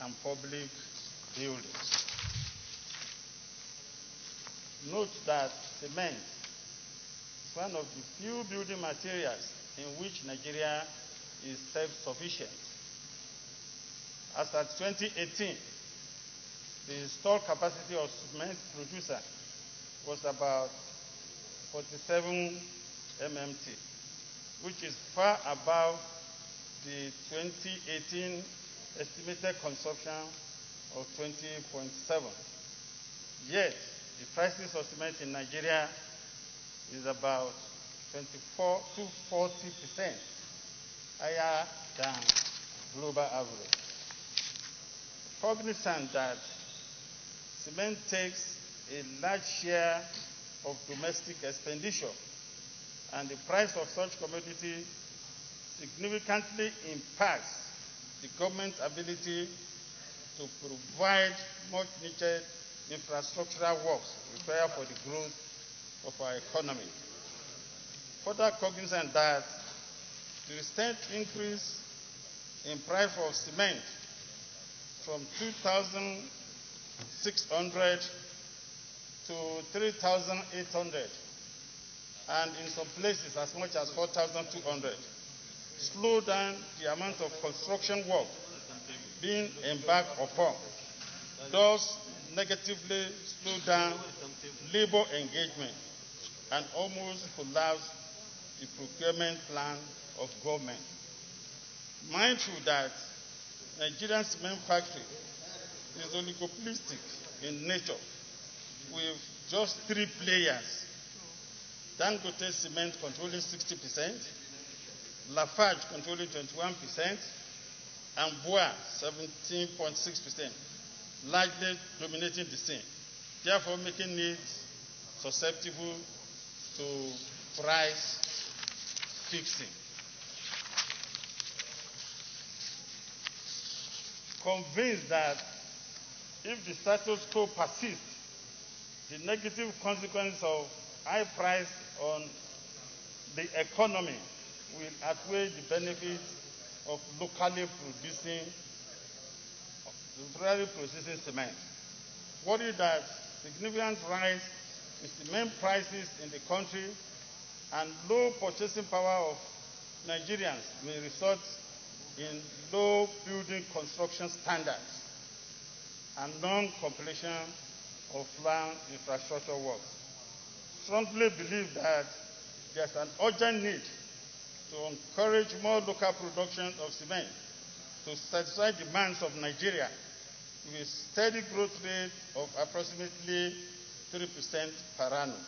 and public buildings. Note that cement is one of the few building materials in which Nigeria is self-sufficient. As at 2018, the installed capacity of cement producer was about 47 MMT, which is far above the 2018 estimated consumption of 20.7. Yet, the prices of cement in Nigeria is about 24 to 40% higher than global average. Cognizant that cement takes a large share of domestic expenditure, and the price of such commodity significantly impacts the government's ability to provide much needed infrastructural works required for the growth of our economy. Further cognizant that the recent increase in price of cement from 2,600 to 3,800, and in some places as much as 4,200, slow down the amount of construction work being embarked upon, thus negatively slow down labor engagement and almost collapse the procurement plan of government. Mindful that Nigerian cement factory is oligopolistic in nature, with just 3 players: Dangote Cement controlling 60%, Lafarge controlling 21%, and BUA 17.6%, largely dominating the scene, therefore making it susceptible to price fixing. Convinced that if the status quo persists, the negative consequence of high price on the economy will outweigh the benefits of locally processing cement. Worried that significant rise in cement prices in the country and low purchasing power of Nigerians may result in low building construction standards and non-completion of land infrastructure works. Strongly believe that there's an urgent need to encourage more local production of cement to satisfy demands of Nigeria with a steady growth rate of approximately 3% per annum,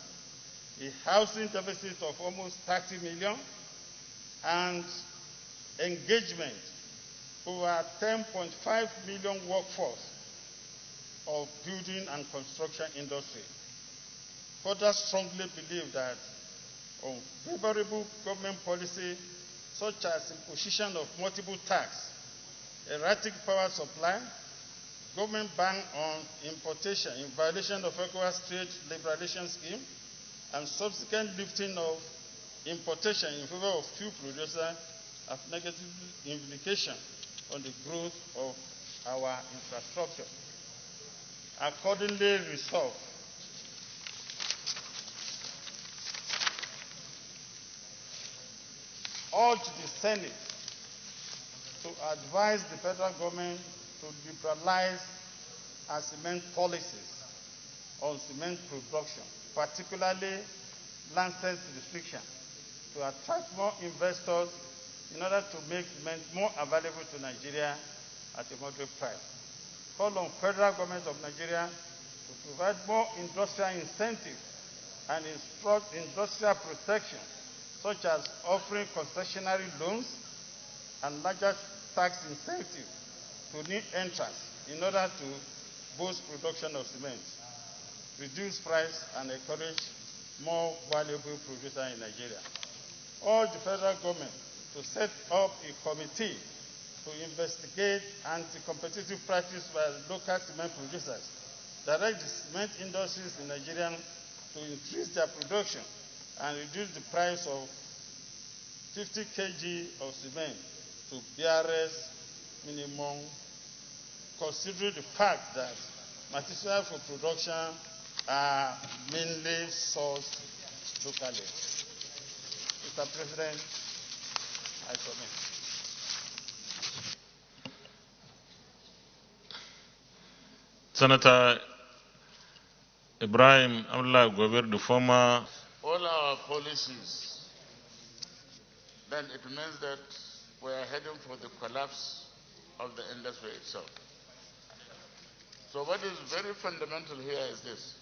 a housing deficit of almost 30 million, and engagement over 10.5 million workforce of building and construction industry. Further strongly believe that unfavorable government policy such as imposition of multiple tax, erratic power supply, government ban on importation in violation of ECOWAS trade liberalization scheme, and subsequent lifting of importation in favor of few producers have negative implication on the growth of our infrastructure. Accordingly resolved, urge the Senate to advise the federal government to liberalize our cement policies on cement production, particularly license restriction, to attract more investors in order to make cement more available to Nigeria at a moderate price. Call on federal government of Nigeria to provide more industrial incentive and instruct industrial protection, such as offering concessionary loans and larger tax incentive to new entrants in order to boost production of cement, reduce price, and encourage more valuable producers in Nigeria. Urge the federal government to set up a committee to investigate anti-competitive practice by local cement producers, direct the cement industries in Nigeria to increase their production and reduce the price of 50 kg of cement to barest minimum considering the fact that materials for production are mainly sourced locally. Mr. President, I submit. Senator Ibrahim Abdullah Gobir, the former. All our policies, then it means that we are heading for the collapse of the industry itself. So what is very fundamental here is this.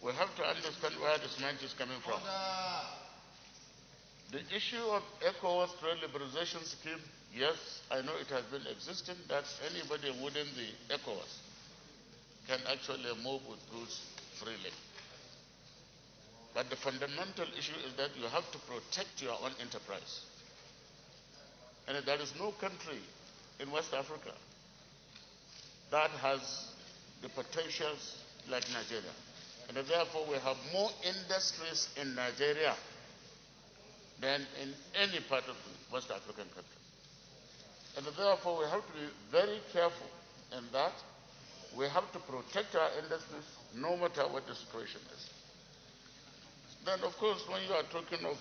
We have to understand where the cement is coming from. The issue of ECOWAS trade liberalization scheme, yes, I know it has been existing, that anybody within the ECOWAS can actually move with goods freely. But the fundamental issue is that you have to protect your own enterprise. And there is no country in West Africa that has the potentials like Nigeria. And therefore we have more industries in Nigeria than in any part of the West African country. And therefore we have to be very careful in that. We have to protect our industries no matter what the situation is. Then of course when you are talking of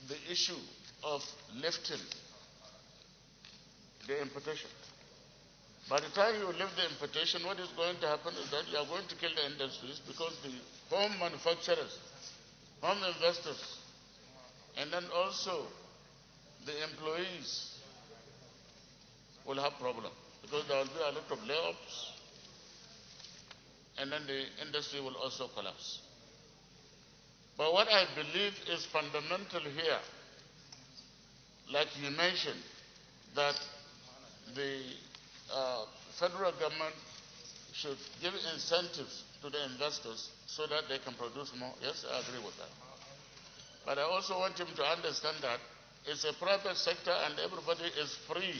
the issue of lifting the importation, by the time you lift the importation, what is going to happen is that you are going to kill the industries, because the home manufacturers, home investors, and then also the employees will have problems, because there will be a lot of layoffs, and then the industry will also collapse. But what I believe is fundamental here, like you mentioned, that the federal government should give incentives to the investors so that they can produce more. Yes, I agree with that. But I also want him to understand that it's a private sector and everybody is free.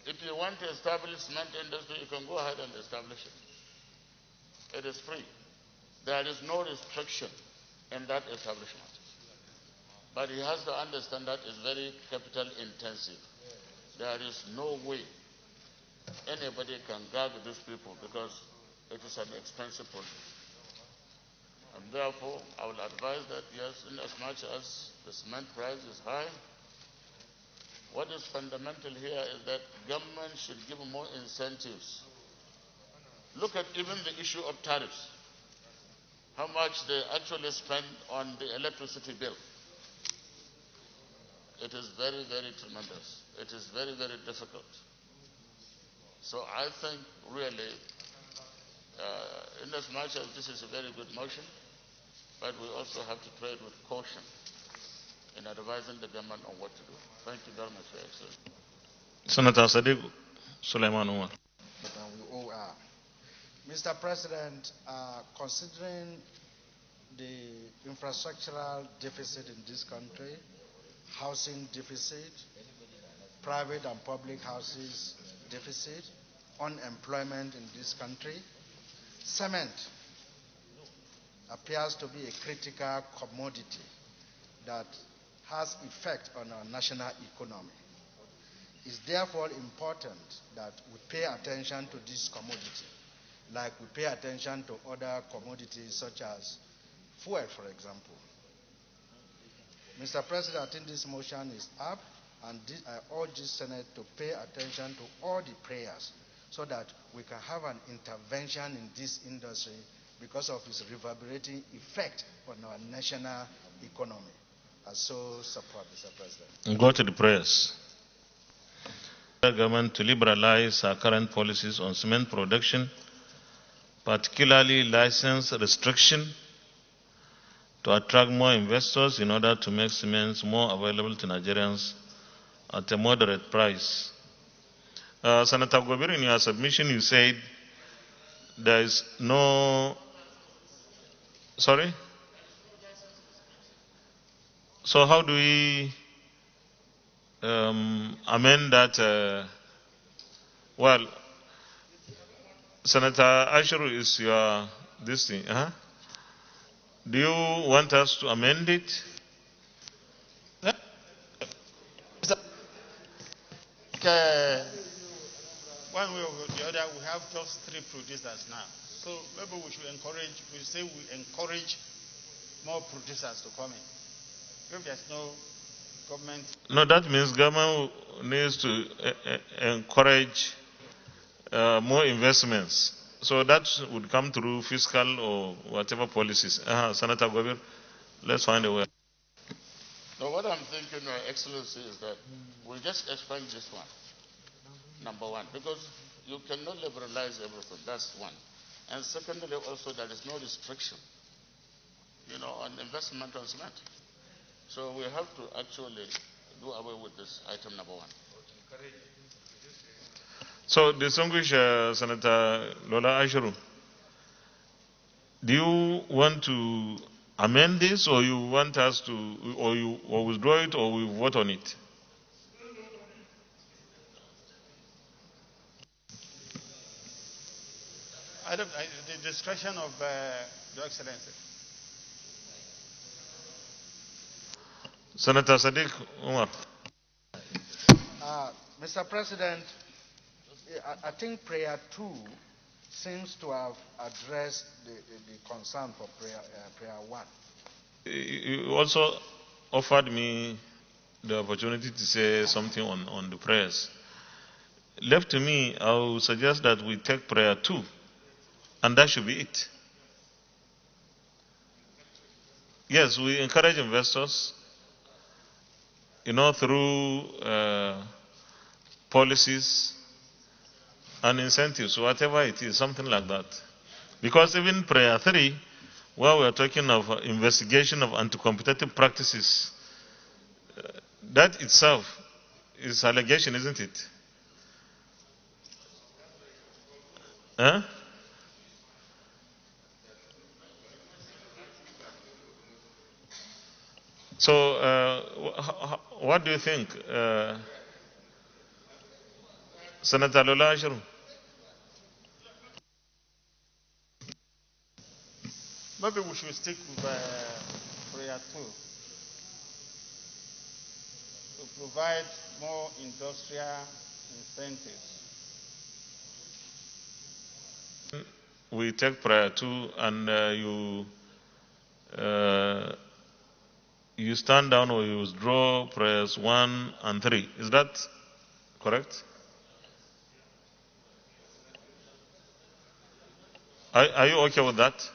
If you want to establish cement industry, you can go ahead and establish it. It is free. There is no restriction in that establishment. But he has to understand that it's very capital intensive. There is no way anybody can gag these people, because it is an expensive project. And therefore, I will advise that yes, in as much as the cement price is high, what is fundamental here is that government should give more incentives. Look at even the issue of tariffs, how much they actually spend on the electricity bill. It is very, very tremendous. It is very, very difficult. So I think really, in as much as this is a very good motion, but we also have to trade with caution in advising the government on what to do. Thank you very much, Your Excellency. Senator Sadiq Suleiman Umar. But we all are. Mr. President, considering the infrastructural deficit in this country, housing deficit, private and public houses deficit, unemployment in this country, cement appears to be a critical commodity that has effect on our national economy. It's therefore important that we pay attention to this commodity, like we pay attention to other commodities such as fuel, for example. Mr. President, I think this motion is up, and I urge the Senate to pay attention to all the prayers so that we can have an intervention in this industry because of its reverberating effect on our national economy. I so support, Mr. President. Go to the prayers. The government to liberalize our current policies on cement production, particularly license restriction, to attract more investors in order to make cements more available to Nigerians at a moderate price. Senator Gobir, in your submission, you said there is no... Sorry? So how do we amend that? Well, Senator Ashiru is your this thing. Do you want us to amend it? one way or the other, we have just 3 producers now. So maybe we should encourage more producers to come in. If there's no government. No, that means government needs to encourage more investments. So that would come through fiscal or whatever policies. Senator Gobir, let's find a way. Now, what I'm thinking, Your Excellency, is that we just expand this one, number one, because you cannot liberalize everything. That's one. And secondly, also, there is no restriction, on investment on cement. So we have to actually do away with this item number one. So, distinguished Senator Lola Ashiru, do you want to amend this, or you want us to, or withdraw it, or we vote on it? The discretion of Your Excellency. Senator Sadiq Umar. Mr. President, I think prayer 2 seems to have addressed the concern for prayer 1. You also offered me the opportunity to say something on the prayers. Left to me, I would suggest that we take prayer 2, and that should be it. Yes, we encourage investors, through policies and incentives, whatever it is, something like that. Because even prayer 3, where we are talking of investigation of anti-competitive practices, that itself is allegation, isn't it? Huh? So, what do you think, Senator Lola Ashiru? Maybe we should stick with prayer 2 to provide more industrial incentives. We take prayer 2, and you stand down or you withdraw prayers 1 and 3. Is that correct? Are you okay with that?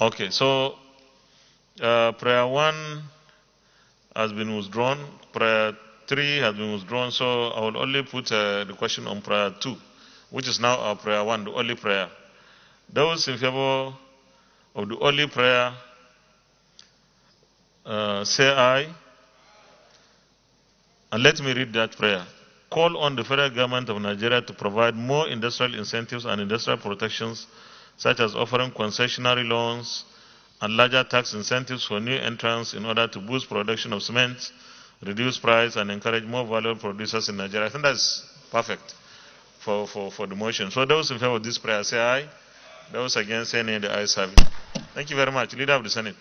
Okay, so prayer 1 has been withdrawn, prayer 3 has been withdrawn, so I will only put the question on prayer 2, which is now our prayer 1, the only prayer. Those in favor of the only prayer, say aye. And let me read that prayer. Call on the federal government of Nigeria to provide more industrial incentives and industrial protections, such as offering concessionary loans and larger tax incentives for new entrants in order to boost production of cement, reduce price, and encourage more valuable producers in Nigeria. I think that's perfect for the motion. So those in favor of this prayer, say aye. Those against, say nay. The ayes have it. Thank you very much. Leader of the Senate.